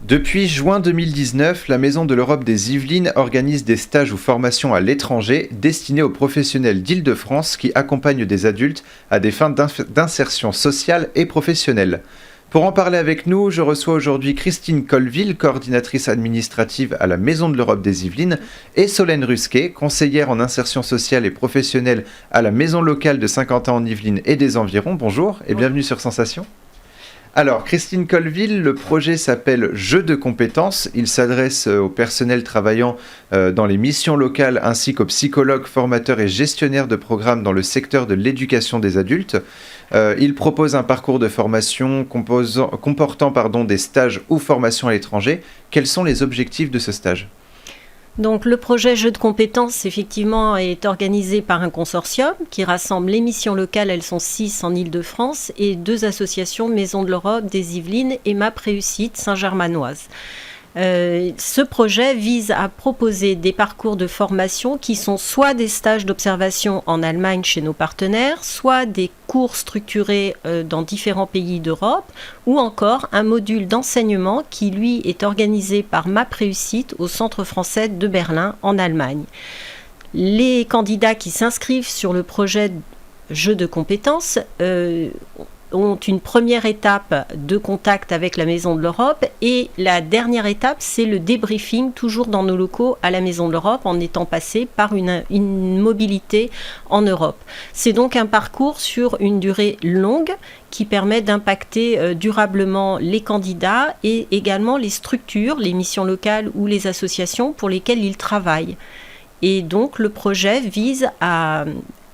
Depuis juin 2019, la Maison de l'Europe des Yvelines organise des stages ou formations à l'étranger destinés aux professionnels d'Île-de-France qui accompagnent des adultes à des fins d'insertion sociale et professionnelle. Pour en parler avec nous, je reçois aujourd'hui Christine Colville, coordinatrice administrative à la Maison de l'Europe des Yvelines, et Solène Rusquet, conseillère en insertion sociale et professionnelle à la Maison locale de Saint-Quentin en Yvelines et des environs. Bonjour et bienvenue sur Sensation. Alors, Christine Colville, le projet s'appelle Jeux de compétences. Il s'adresse au personnel travaillant dans les missions locales ainsi qu'aux psychologues, formateurs et gestionnaires de programmes dans le secteur de l'éducation des adultes. Il propose un parcours de formation comportant des stages ou formations à l'étranger. Quels sont les objectifs de ce stage ? Donc le projet Jeux de compétences, effectivement, est organisé par un consortium qui rassemble les missions locales, elles sont 6 en Île-de-France, et 2 associations, Maison de l'Europe des Yvelines et MAP Réussite Saint-Germanoise. Ce projet vise à proposer des parcours de formation qui sont soit des stages d'observation en Allemagne chez nos partenaires, soit des cours structurés dans différents pays d'Europe, ou encore un module d'enseignement qui, lui, est organisé par MAP Réussite au Centre français de Berlin en Allemagne. Les candidats qui s'inscrivent sur le projet Jeux de compétences ont une première étape de contact avec la Maison de l'Europe et la dernière étape, c'est le débriefing, toujours dans nos locaux à la Maison de l'Europe, en étant passé par une mobilité en Europe. C'est donc un parcours sur une durée longue qui permet d'impacter durablement les candidats et également les structures, les missions locales ou les associations pour lesquelles ils travaillent. Et donc le projet vise à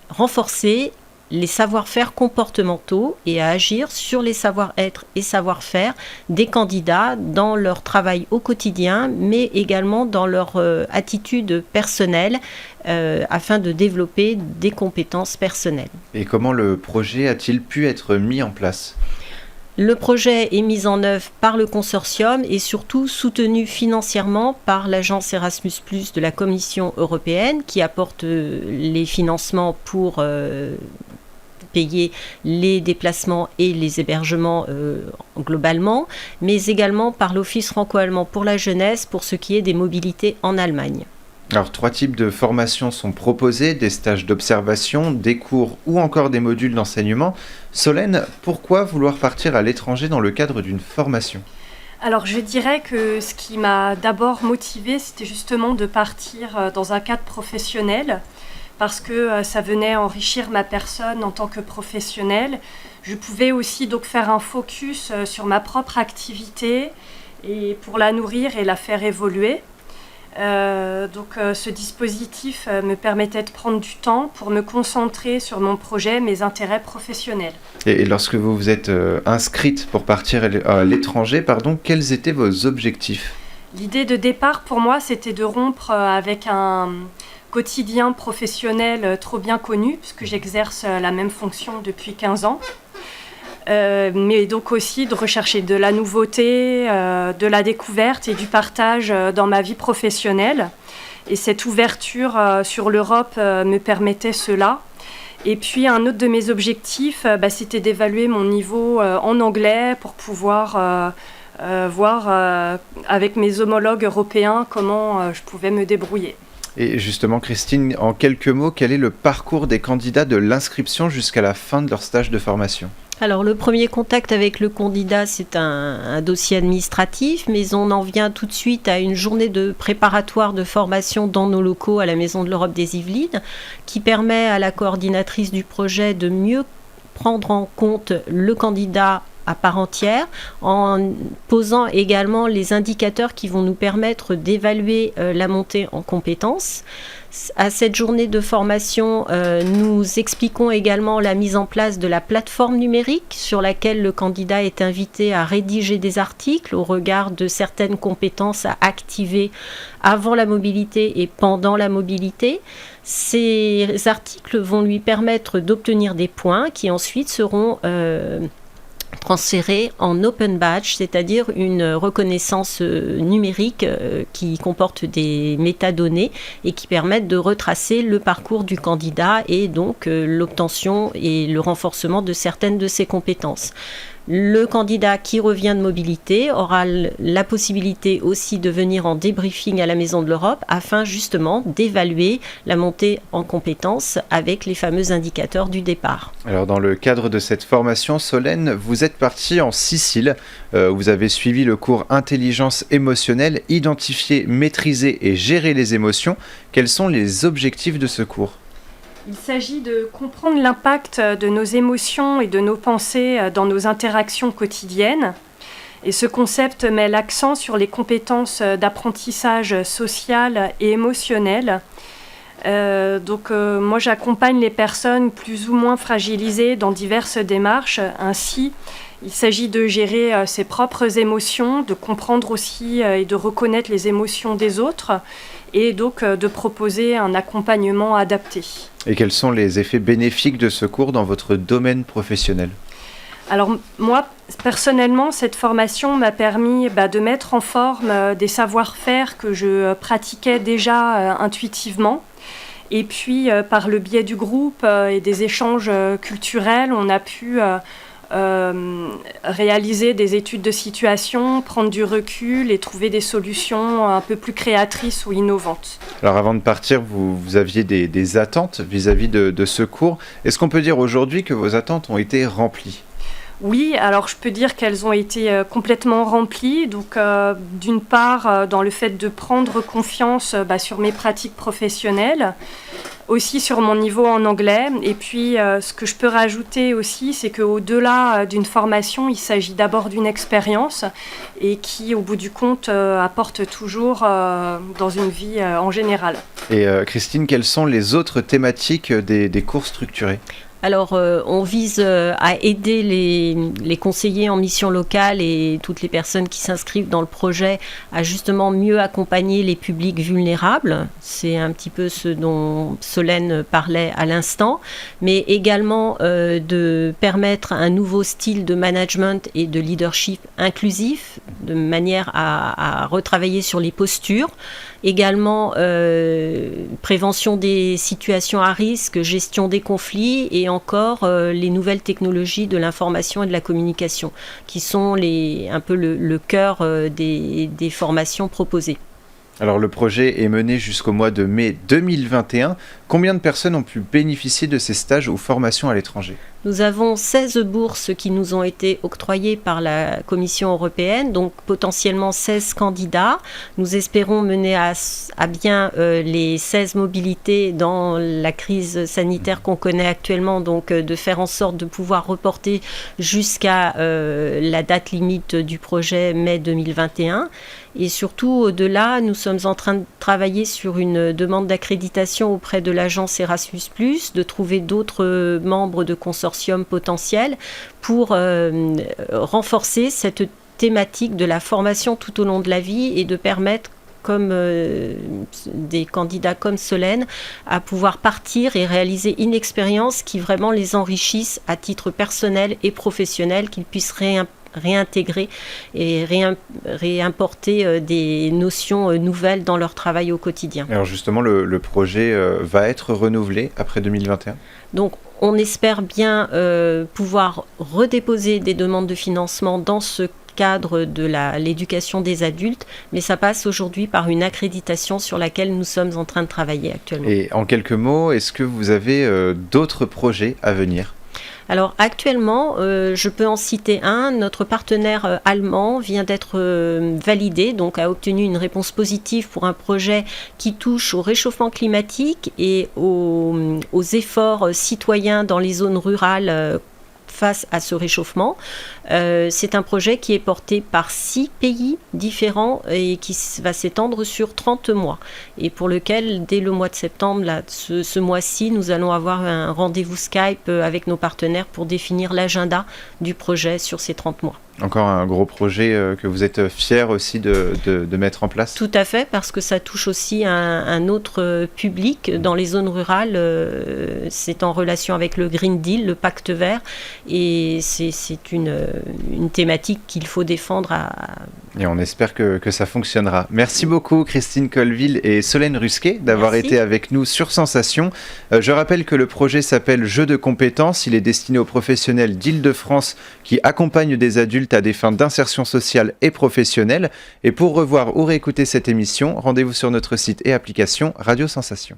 renforcer les savoir-faire comportementaux et à agir sur les savoir-être et savoir-faire des candidats dans leur travail au quotidien, mais également dans leur attitude personnelle afin de développer des compétences personnelles. Et comment le projet a-t-il pu être mis en place ? Le projet est mis en œuvre par le consortium et surtout soutenu financièrement par l'agence Erasmus+ de la Commission européenne qui apporte les financements pour payer les déplacements et les hébergements globalement, mais également par l'Office franco-allemand pour la jeunesse pour ce qui est des mobilités en Allemagne. Alors, 3 types de formations sont proposés, des stages d'observation, des cours ou encore des modules d'enseignement. Solène, pourquoi vouloir partir à l'étranger dans le cadre d'une formation ? Alors je dirais que ce qui m'a d'abord motivée, c'était justement de partir dans un cadre professionnel, parce que ça venait enrichir ma personne en tant que professionnelle. Je pouvais aussi donc faire un focus sur ma propre activité et pour la nourrir et la faire évoluer. Ce dispositif me permettait de prendre du temps pour me concentrer sur mon projet, mes intérêts professionnels. Et lorsque vous vous êtes inscrite pour partir à l'étranger, quels étaient vos objectifs ? L'idée de départ pour moi, c'était de rompre avec un quotidien professionnel trop bien connu, puisque j'exerce la même fonction depuis 15 ans. Mais donc aussi de rechercher de la nouveauté, de la découverte et du partage dans ma vie professionnelle. Et cette ouverture sur l'Europe me permettait cela. Et puis un autre de mes objectifs, c'était d'évaluer mon niveau en anglais pour pouvoir voir avec mes homologues européens comment je pouvais me débrouiller. Et justement, Christine, en quelques mots, quel est le parcours des candidats de l'inscription jusqu'à la fin de leur stage de formation ? Alors le premier contact avec le candidat, c'est un dossier administratif, mais on en vient tout de suite à une journée de préparatoire de formation dans nos locaux à la Maison de l'Europe des Yvelines, qui permet à la coordinatrice du projet de mieux prendre en compte le candidat à part entière, en posant également les indicateurs qui vont nous permettre d'évaluer la montée en compétences. À cette journée de formation, nous expliquons également la mise en place de la plateforme numérique sur laquelle le candidat est invité à rédiger des articles au regard de certaines compétences à activer avant la mobilité et pendant la mobilité. Ces articles vont lui permettre d'obtenir des points qui ensuite seront transférés en open badge, c'est-à-dire une reconnaissance numérique qui comporte des métadonnées et qui permettent de retracer le parcours du candidat et donc l'obtention et le renforcement de certaines de ses compétences. Le candidat qui revient de mobilité aura la possibilité aussi de venir en débriefing à la Maison de l'Europe afin justement d'évaluer la montée en compétences avec les fameux indicateurs du départ. Alors dans le cadre de cette formation, Solène, vous êtes partie en Sicile. Vous avez suivi le cours Intelligence émotionnelle, identifier, maîtriser et gérer les émotions. Quels sont les objectifs de ce cours ? Il s'agit de comprendre l'impact de nos émotions et de nos pensées dans nos interactions quotidiennes. Et ce concept met l'accent sur les compétences d'apprentissage social et émotionnel. Moi, j'accompagne les personnes plus ou moins fragilisées dans diverses démarches. Ainsi, il s'agit de gérer ses propres émotions, de comprendre aussi et de reconnaître les émotions des autres et donc de proposer un accompagnement adapté. Et quels sont les effets bénéfiques de ce cours dans votre domaine professionnel ? Alors moi, personnellement, cette formation m'a permis de mettre en forme des savoir-faire que je pratiquais déjà intuitivement. Et puis, par le biais du groupe et des échanges culturels, on a pu réaliser des études de situation, prendre du recul et trouver des solutions un peu plus créatrices ou innovantes. Alors avant de partir, vous aviez des attentes vis-à-vis de ce cours. Est-ce qu'on peut dire aujourd'hui que vos attentes ont été remplies ? Oui, alors je peux dire qu'elles ont été complètement remplies. Donc, d'une part, dans le fait de prendre confiance sur mes pratiques professionnelles, aussi sur mon niveau en anglais. Et puis, ce que je peux rajouter aussi, c'est qu'au-delà d'une formation, il s'agit d'abord d'une expérience et qui, au bout du compte, apporte toujours dans une vie en général. Et Christine, quelles sont les autres thématiques des cours structurés ? Alors, on vise à aider les conseillers en mission locale et toutes les personnes qui s'inscrivent dans le projet à justement mieux accompagner les publics vulnérables. C'est un petit peu ce dont Solène parlait à l'instant, mais également de permettre un nouveau style de management et de leadership inclusif, de manière à retravailler sur les postures. Également, prévention des situations à risque, gestion des conflits et encore les nouvelles technologies de l'information et de la communication qui sont un peu le cœur des formations proposées. Alors le projet est mené jusqu'au mois de mai 2021. Combien de personnes ont pu bénéficier de ces stages ou formations à l'étranger ? Nous avons 16 bourses qui nous ont été octroyées par la Commission européenne, donc potentiellement 16 candidats. Nous espérons mener à bien les 16 mobilités dans la crise sanitaire qu'on connaît actuellement, donc de faire en sorte de pouvoir reporter jusqu'à la date limite du projet mai 2021. Et surtout, au-delà, nous sommes en train de travailler sur une demande d'accréditation auprès de l'agence Erasmus+, de trouver d'autres membres de consortium potentiels pour renforcer cette thématique de la formation tout au long de la vie et de permettre, comme des candidats comme Solène, à pouvoir partir et réaliser une expérience qui vraiment les enrichisse à titre personnel et professionnel, qu'ils puissent réintégrer et réimporter des notions nouvelles dans leur travail au quotidien. Alors justement, le projet va être renouvelé après 2021 ? Donc, on espère bien pouvoir redéposer des demandes de financement dans ce cadre de l'éducation des adultes, mais ça passe aujourd'hui par une accréditation sur laquelle nous sommes en train de travailler actuellement. Et en quelques mots, est-ce que vous avez d'autres projets à venir ? Alors actuellement, je peux en citer un. Notre partenaire allemand vient d'être validé, donc a obtenu une réponse positive pour un projet qui touche au réchauffement climatique et aux efforts citoyens dans les zones rurales face à ce réchauffement. C'est un projet qui est porté par 6 pays différents et qui va s'étendre sur 30 mois et pour lequel, dès le mois de septembre, ce mois-ci, nous allons avoir un rendez-vous Skype avec nos partenaires pour définir l'agenda du projet sur ces 30 mois. Encore un gros projet que vous êtes fiers aussi de mettre en place. Tout à fait, parce que ça touche aussi un autre public. Dans les zones rurales, c'est en relation avec le Green Deal, le pacte vert, et c'est une thématique qu'il faut défendre. Et on espère que ça fonctionnera. Merci beaucoup Christine Colville et Solène Rusquet d'avoir été avec nous sur Sensation. Je rappelle que le projet s'appelle Jeux de compétences. Il est destiné aux professionnels d'Île-de-France qui accompagnent des adultes à des fins d'insertion sociale et professionnelle. Et pour revoir ou réécouter cette émission, rendez-vous sur notre site et application Radio Sensation.